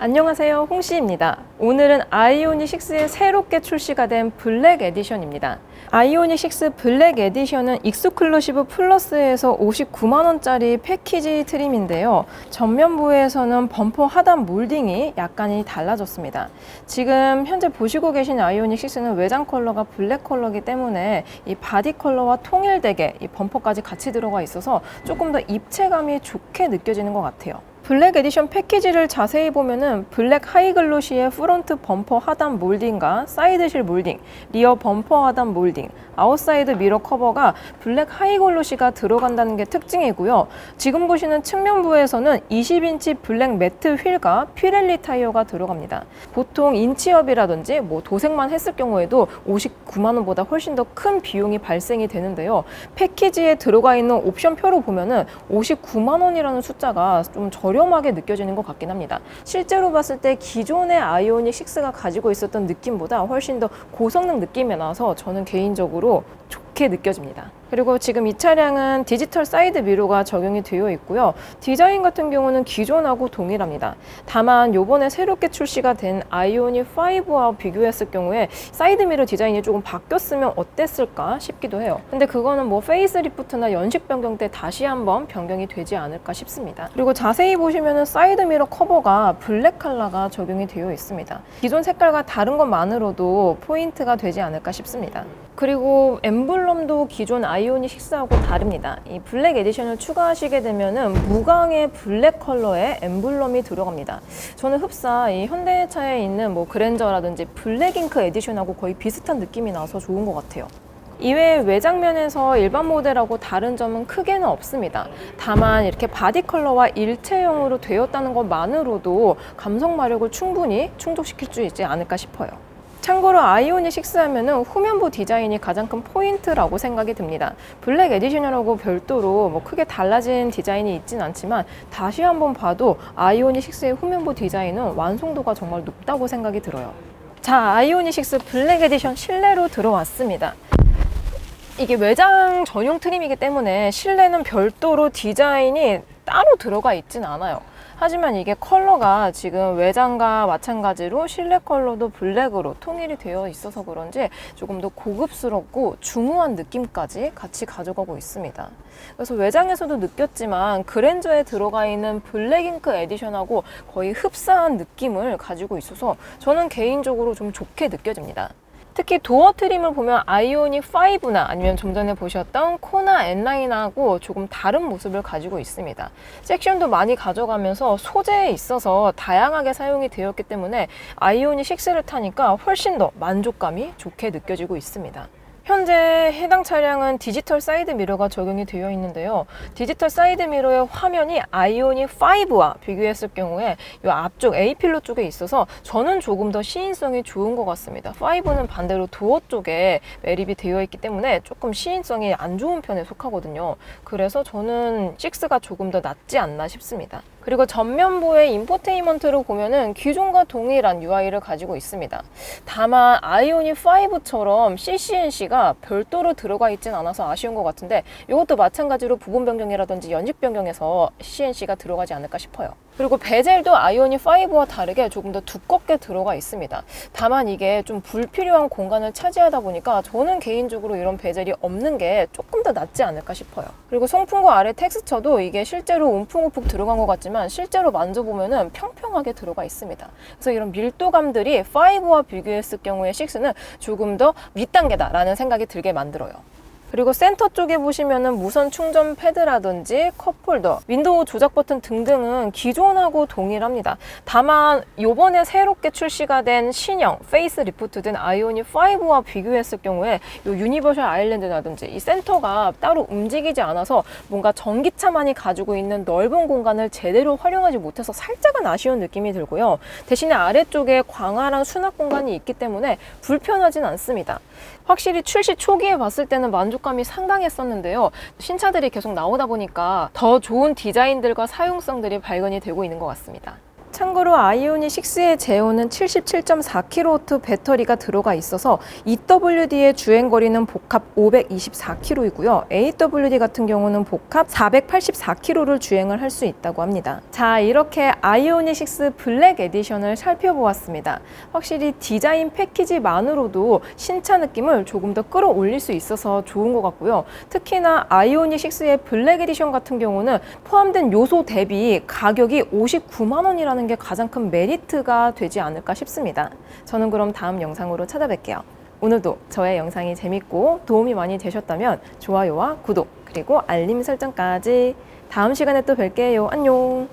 안녕하세요, 홍씨입니다. 오늘은 아이오닉 6의 새롭게 출시가 된 블랙 에디션입니다. 아이오닉 6 블랙 에디션은 익스클루시브 플러스에서 59만원짜리 패키지 트림인데요. 전면부에서는 범퍼 하단 몰딩이 약간이 달라졌습니다. 지금 현재 보시고 계신 아이오닉 6는 외장 컬러가 블랙 컬러이기 때문에 이 바디 컬러와 통일되게 이 범퍼까지 같이 들어가 있어서 조금 더 입체감이 좋게 느껴지는 것 같아요. 블랙 에디션 패키지를 자세히 보면은 블랙 하이글로시의 프론트 범퍼 하단 몰딩과 사이드실 몰딩, 리어 범퍼 하단 몰딩, 아웃사이드 미러 커버가 블랙 하이글로시가 들어간다는 게 특징이고요. 지금 보시는 측면부에서는 20인치 블랙 매트 휠과 피렐리 타이어가 들어갑니다. 보통 인치업이라든지 도색만 했을 경우에도 59만 원보다 훨씬 더 큰 비용이 발생이 되는데요. 패키지에 들어가 있는 옵션표로 보면은 59만 원이라는 숫자가 좀 저렴하게 느껴지는 것 같긴 합니다. 실제로 봤을 때 기존의 아이오닉 6가 가지고 있었던 느낌보다 훨씬 더 고성능 느낌이 나서 저는 개인적으로 좋게 느껴집니다. 그리고 지금 이 차량은 디지털 사이드 미러가 적용이 되어 있고요. 디자인 같은 경우는 기존하고 동일합니다. 다만 요번에 새롭게 출시가 된 아이오닉 5와 비교했을 경우에 사이드 미러 디자인이 조금 바뀌었으면 어땠을까 싶기도 해요. 근데 그거는 페이스리프트나 연식 변경 때 다시 한번 변경이 되지 않을까 싶습니다. 그리고 자세히 보시면은 사이드 미러 커버가 블랙 컬러가 적용이 되어 있습니다. 기존 색깔과 다른 것만으로도 포인트가 되지 않을까 싶습니다. 그리고 엠블럼도 기존 아이오닉 6하고 다릅니다. 이 블랙 에디션을 추가하시게 되면은 무광의 블랙 컬러의 엠블럼이 들어갑니다. 저는 흡사 이 현대차에 있는 그랜저라든지 블랙 잉크 에디션하고 거의 비슷한 느낌이 나서 좋은 것 같아요. 이외에 외장면에서 일반 모델하고 다른 점은 크게는 없습니다. 다만 이렇게 바디 컬러와 일체형으로 되었다는 것만으로도 감성 마력을 충분히 충족시킬 수 있지 않을까 싶어요. 참고로 아이오닉 6 하면은 후면부 디자인이 가장 큰 포인트라고 생각이 듭니다. 블랙 에디션이라고 별도로 크게 달라진 디자인이 있진 않지만 다시 한번 봐도 아이오닉 6의 후면부 디자인은 완성도가 정말 높다고 생각이 들어요. 자, 아이오닉 6 블랙 에디션 실내로 들어왔습니다. 이게 외장 전용 트림이기 때문에 실내는 별도로 디자인이 따로 들어가 있진 않아요. 하지만 이게 컬러가 지금 외장과 마찬가지로 실내 컬러도 블랙으로 통일이 되어 있어서 그런지 조금 더 고급스럽고 중후한 느낌까지 같이 가져가고 있습니다. 그래서 외장에서도 느꼈지만 그랜저에 들어가 있는 블랙 잉크 에디션하고 거의 흡사한 느낌을 가지고 있어서 저는 개인적으로 좀 좋게 느껴집니다. 특히 도어 트림을 보면 아이오닉 5나 아니면 좀 전에 보셨던 코나 N라인하고 조금 다른 모습을 가지고 있습니다. 섹션도 많이 가져가면서 소재에 있어서 다양하게 사용이 되었기 때문에 아이오닉 6를 타니까 훨씬 더 만족감이 좋게 느껴지고 있습니다. 현재 해당 차량은 디지털 사이드 미러가 적용이 되어 있는데요. 디지털 사이드 미러의 화면이 아이오닉 5와 비교했을 경우에 이 앞쪽 A필러 쪽에 있어서 저는 조금 더 시인성이 좋은 것 같습니다. 5는 반대로 도어 쪽에 매립이 되어 있기 때문에 조금 시인성이 안 좋은 편에 속하거든요. 그래서 저는 6가 조금 더 낫지 않나 싶습니다. 그리고 전면부의 인포테인먼트를 보면은 기존과 동일한 UI를 가지고 있습니다. 다만 아이오닉 5처럼 CCNC가 별도로 들어가 있진 않아서 아쉬운 것 같은데 이것도 마찬가지로 부분 변경이라든지 연식 변경에서 CNC가 들어가지 않을까 싶어요. 그리고 베젤도 아이오닉 5와 다르게 조금 더 두껍게 들어가 있습니다. 다만 이게 좀 불필요한 공간을 차지하다 보니까 저는 개인적으로 이런 베젤이 없는 게 조금 더 낫지 않을까 싶어요. 그리고 송풍구 아래 텍스처도 이게 실제로 움푹움푹 들어간 것 같지만 실제로 만져보면은 평평하게 들어가 있습니다. 그래서 이런 밀도감들이 5와 비교했을 경우에 6는 조금 더 윗단계다라는 생각이 들게 만들어요. 그리고 센터 쪽에 보시면은 무선 충전 패드라든지 컵홀더, 윈도우 조작 버튼 등등은 기존하고 동일합니다. 다만 이번에 새롭게 출시가 된 신형 페이스 리프트된 아이오닉 5와 비교했을 경우에 이 유니버셜 아일랜드라든지 이 센터가 따로 움직이지 않아서 뭔가 전기차만이 가지고 있는 넓은 공간을 제대로 활용하지 못해서 살짝은 아쉬운 느낌이 들고요. 대신에 아래쪽에 광활한 수납 공간이 있기 때문에 불편하진 않습니다. 확실히 출시 초기에 봤을 때는 만족감이 상당했었는데요. 신차들이 계속 나오다 보니까 더 좋은 디자인들과 사용성들이 발견이 되고 있는 것 같습니다. 참고로 아이오닉 6의 제온은 77.4kW 배터리가 들어가 있어서 EWD의 주행거리는 복합 524km이고요. AWD 같은 경우는 복합 484km를 주행을 할 수 있다고 합니다. 자, 이렇게 아이오닉 6 블랙 에디션을 살펴보았습니다. 확실히 디자인 패키지만으로도 신차 느낌을 조금 더 끌어올릴 수 있어서 좋은 것 같고요. 특히나 아이오닉 6의 블랙 에디션 같은 경우는 포함된 요소 대비 가격이 59만 원이라는 게 가장 큰 메리트가 되지 않을까 싶습니다. 저는 그럼 다음 영상으로 찾아뵐게요. 오늘도 저의 영상이 재밌고 도움이 많이 되셨다면 좋아요와 구독 그리고 알림 설정까지. 다음 시간에 또 뵐게요. 안녕.